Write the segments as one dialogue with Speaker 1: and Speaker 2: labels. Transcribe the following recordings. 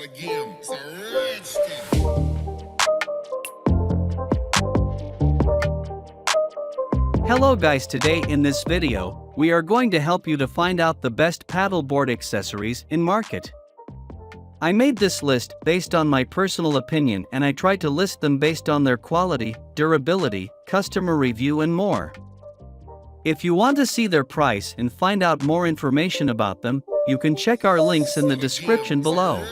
Speaker 1: the game. It's a rich thing.
Speaker 2: Hello guys, today in this video, we are going to help you to find out the best paddleboard accessories in market. I made this list based on my personal opinion and I tried to list them based on their quality, durability, customer review and more. If you want to see their price and find out more information about them, you can check our links in the description below.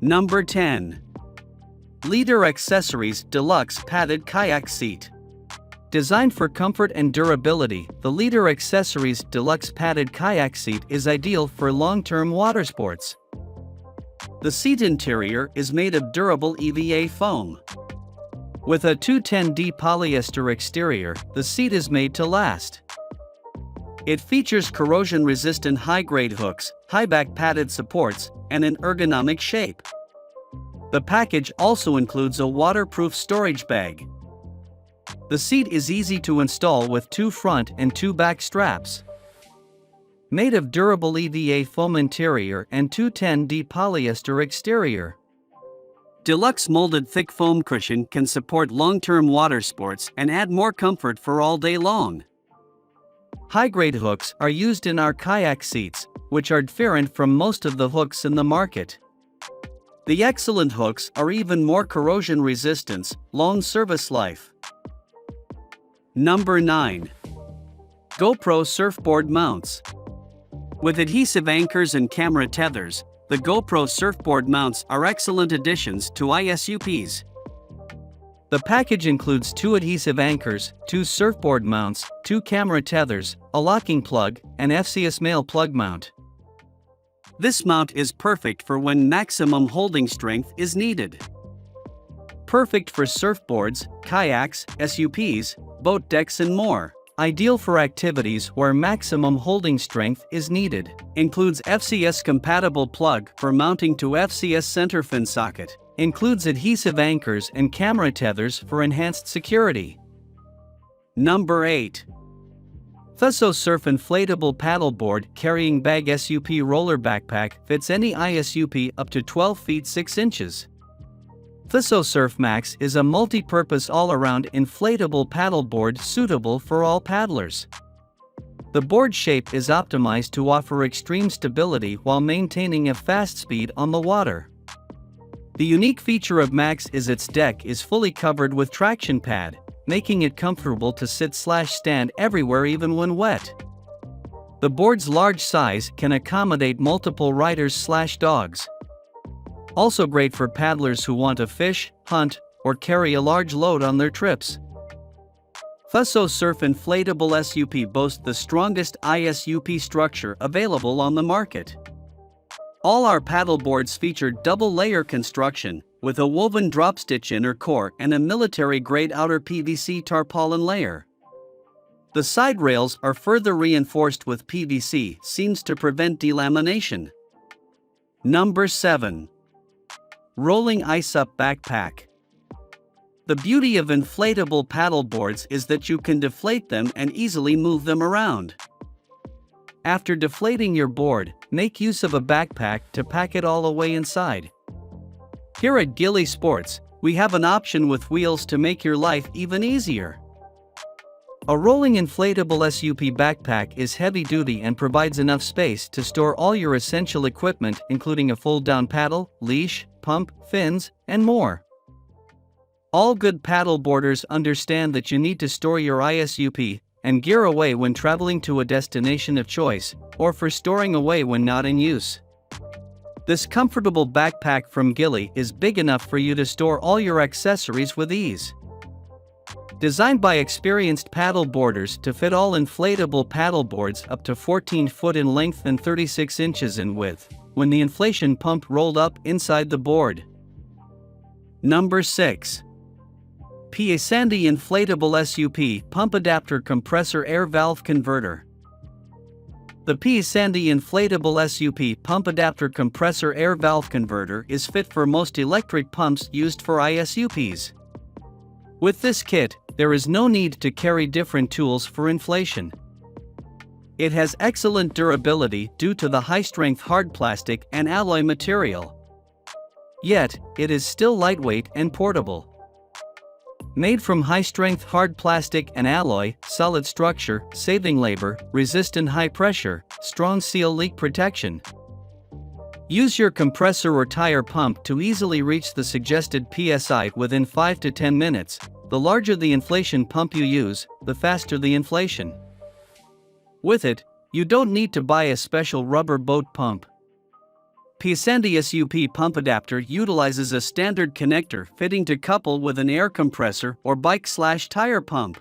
Speaker 2: Number 10. Leader Accessories Deluxe Padded Kayak Seat. Designed for comfort and durability, the Leader Accessories Deluxe Padded Kayak Seat is ideal for long-term water sports. The seat interior is made of durable EVA foam. With a 210D polyester exterior, the seat is made to last. It features corrosion-resistant high-grade hooks, high-back padded supports, and an ergonomic shape. The package also includes a waterproof storage bag. The seat is easy to install with 2 front and 2 back straps. Made of durable EVA foam interior and 210D polyester exterior. Deluxe molded thick foam cushion can support long-term water sports and add more comfort for all day long. High-grade hooks are used in our kayak seats, which are different from most of the hooks in the market. The excellent hooks are even more corrosion resistance, long service life. Number 9. GoPro Surfboard Mounts. With adhesive anchors and camera tethers, the GoPro surfboard mounts are excellent additions to ISUPs. The package includes 2 adhesive anchors, 2 surfboard mounts, 2 camera tethers, a locking plug, and FCS male plug mount. This mount is perfect for when maximum holding strength is needed. Perfect for surfboards, kayaks, SUPs, boat decks and more. Ideal for activities where maximum holding strength is needed. Includes FCS compatible plug for mounting to FCS center fin socket. Includes adhesive anchors and camera tethers for enhanced security. Number 8. Thusso Surf Inflatable Paddleboard Carrying Bag SUP Roller Backpack fits any ISUP up to 12 feet 6 inches. Thusso Surf Max is a multi-purpose all-around inflatable paddleboard suitable for all paddlers. The board shape is optimized to offer extreme stability while maintaining a fast speed on the water. The unique feature of Max is its deck is fully covered with traction pad, making it comfortable to sit/stand everywhere even when wet. The board's large size can accommodate multiple riders/dogs. Also great for paddlers who want to fish, hunt, or carry a large load on their trips. Thusso Surf Inflatable SUP boasts the strongest ISUP structure available on the market. All our paddleboards feature double-layer construction, with a woven drop-stitch inner core and a military-grade outer PVC tarpaulin layer. The side rails are further reinforced with PVC seams to prevent delamination. Number 7. Rolling Ice Up Backpack. The beauty of inflatable paddleboards is that you can deflate them and easily move them around. After deflating your board, make use of a backpack to pack it all away inside. Here at Gilly Sports, we have an option with wheels to make your life even easier. A rolling inflatable SUP backpack is heavy-duty and provides enough space to store all your essential equipment including a fold-down paddle, leash, pump, fins, and more. All good paddleboarders understand that you need to store your ISUP and gear away when traveling to a destination of choice, or for storing away when not in use. This comfortable backpack from Gilly is big enough for you to store all your accessories with ease. Designed by experienced paddleboarders to fit all inflatable paddleboards up to 14 foot in length and 36 inches in width, when the inflation pump rolled up inside the board. Number 6. Sandy Inflatable SUP Pump Adapter Compressor Air Valve Converter. The Sandy Inflatable SUP Pump Adapter Compressor Air Valve Converter is fit for most electric pumps used for ISUPs. With this kit, there is no need to carry different tools for inflation. It has excellent durability due to the high-strength hard plastic and alloy material. Yet, it is still lightweight and portable. Made from high-strength hard plastic and alloy, solid structure, saving labor, resistant high pressure, strong seal leak protection. Use your compressor or tire pump to easily reach the suggested PSI within 5 to 10 minutes. The larger the inflation pump you use, the faster the inflation. With it, you don't need to buy a special rubber boat pump. Pisanti SUP pump adapter utilizes a standard connector fitting to couple with an air compressor or bike/tire pump.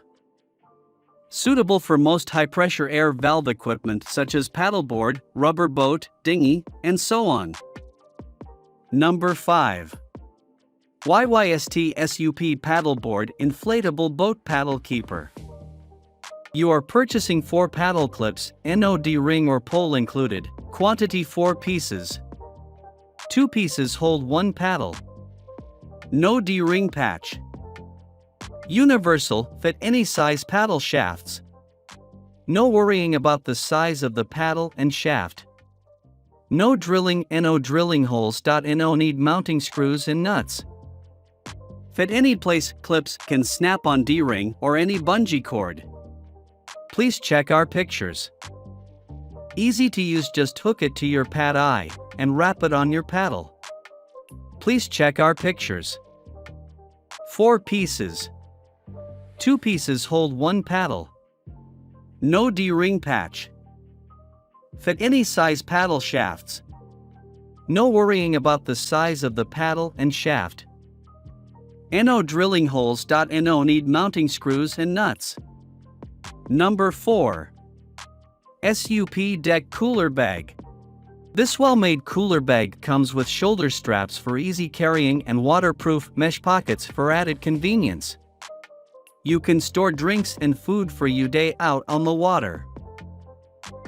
Speaker 2: Suitable for most high-pressure air valve equipment such as paddleboard, rubber boat, dinghy, and so on. Number 5. YYST SUP Paddleboard Inflatable Boat Paddle Keeper. You are purchasing 4 paddle clips, NOD ring or pole included, quantity 4 pieces. 2 pieces hold 1 paddle. No D-ring patch. Universal, fit any size paddle shafts. No worrying about the size of the paddle and shaft. No drilling, no drilling holes. No need mounting screws and nuts. Fit any place, clips can snap on D-ring or any bungee cord. Please check our pictures. Easy to use, just hook it to your pad eye and wrap it on your paddle. Please check our pictures. 4 pieces. 2 pieces hold 1 paddle. No D-ring patch. Fit any size paddle shafts. No worrying about the size of the paddle and shaft. No drilling holes. No need mounting screws and nuts. Number 4. SUP Deck Cooler Bag. This well-made cooler bag comes with shoulder straps for easy carrying and waterproof mesh pockets for added convenience. You can store drinks and food for your day out on the water.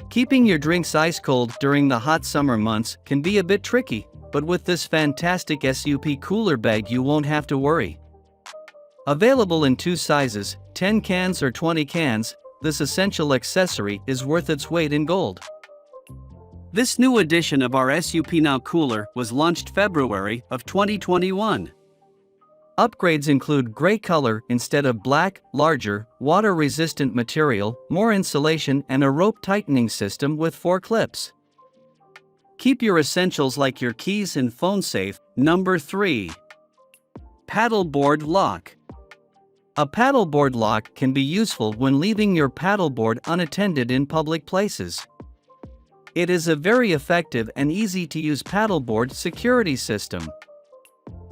Speaker 2: Keeping your drinks ice cold during the hot summer months can be a bit tricky, but with this fantastic SUP cooler bag you won't have to worry. Available in 2 sizes, 10 cans or 20 cans, this essential accessory is worth its weight in gold. This new edition of our SUP Now cooler was launched February of 2021. Upgrades include gray color instead of black, larger, water-resistant material, more insulation, and a rope tightening system with 4 clips. Keep your essentials like your keys and phone safe. Number 3. Paddleboard Lock. A paddleboard lock can be useful when leaving your paddleboard unattended in public places. It is a very effective and easy-to-use paddleboard security system.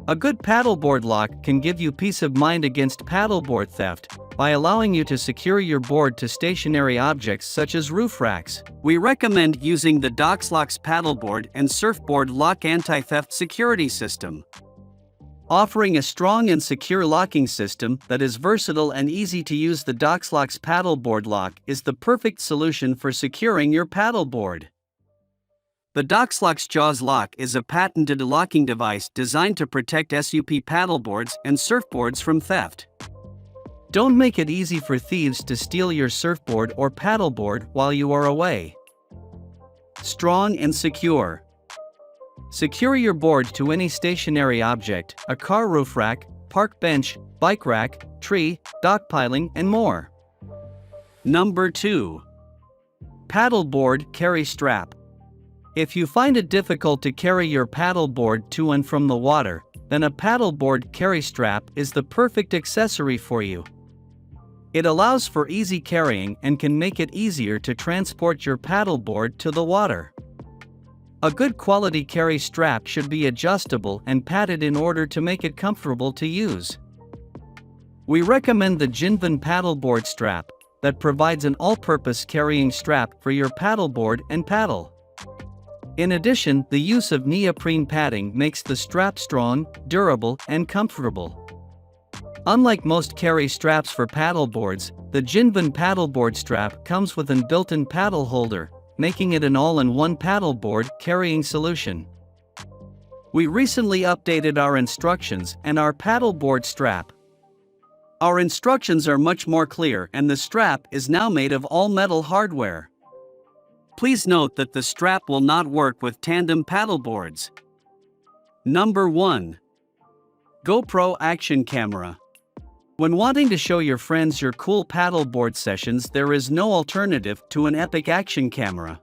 Speaker 2: A good paddleboard lock can give you peace of mind against paddleboard theft by allowing you to secure your board to stationary objects such as roof racks. We recommend using the DocksLock's paddleboard and surfboard lock anti-theft security system. Offering a strong and secure locking system that is versatile and easy to use, the DocksLock's paddleboard lock is the perfect solution for securing your paddleboard. The DocksLock's Jaws lock is a patented locking device designed to protect SUP paddleboards and surfboards from theft. Don't make it easy for thieves to steal your surfboard or paddleboard while you are away. Strong and secure. Secure your board to any stationary object, a car roof rack, park bench, bike rack, tree, dock piling, and more. Number 2. Paddleboard Carry Strap. If you find it difficult to carry your paddleboard to and from the water, then a paddleboard carry strap is the perfect accessory for you. It allows for easy carrying and can make it easier to transport your paddleboard to the water. A good quality carry strap should be adjustable and padded in order to make it comfortable to use. We recommend the Jinvan paddleboard strap that provides an all-purpose carrying strap for your paddleboard and paddle. In addition, the use of neoprene padding makes the strap strong, durable, and comfortable. Unlike most carry straps for paddleboards, the Jinvan paddleboard strap comes with an built-in paddle holder, making it an all-in-one paddleboard carrying solution. We recently updated our instructions and our paddleboard strap. Our instructions are much more clear and the strap is now made of all-metal hardware. Please note that the strap will not work with tandem paddleboards. Number 1. GoPro Action Camera. When wanting to show your friends your cool paddleboard sessions, there is no alternative to an epic action camera.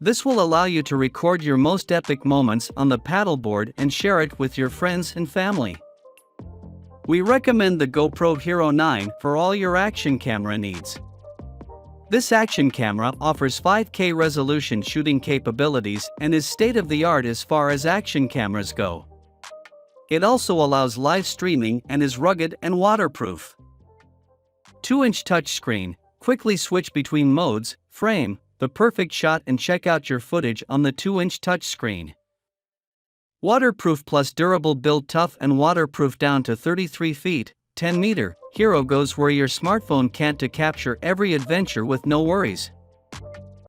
Speaker 2: This will allow you to record your most epic moments on the paddleboard and share it with your friends and family. We recommend the GoPro Hero 9 for all your action camera needs. This action camera offers 5K resolution shooting capabilities and is state-of-the-art as far as action cameras go. It also allows live streaming and is rugged and waterproof. 2-inch touchscreen, quickly switch between modes, frame the perfect shot and check out your footage on the 2-inch touchscreen. Waterproof plus durable, build tough and waterproof down to 33 feet, 10 meter. Hero goes where your smartphone can't to capture every adventure with no worries.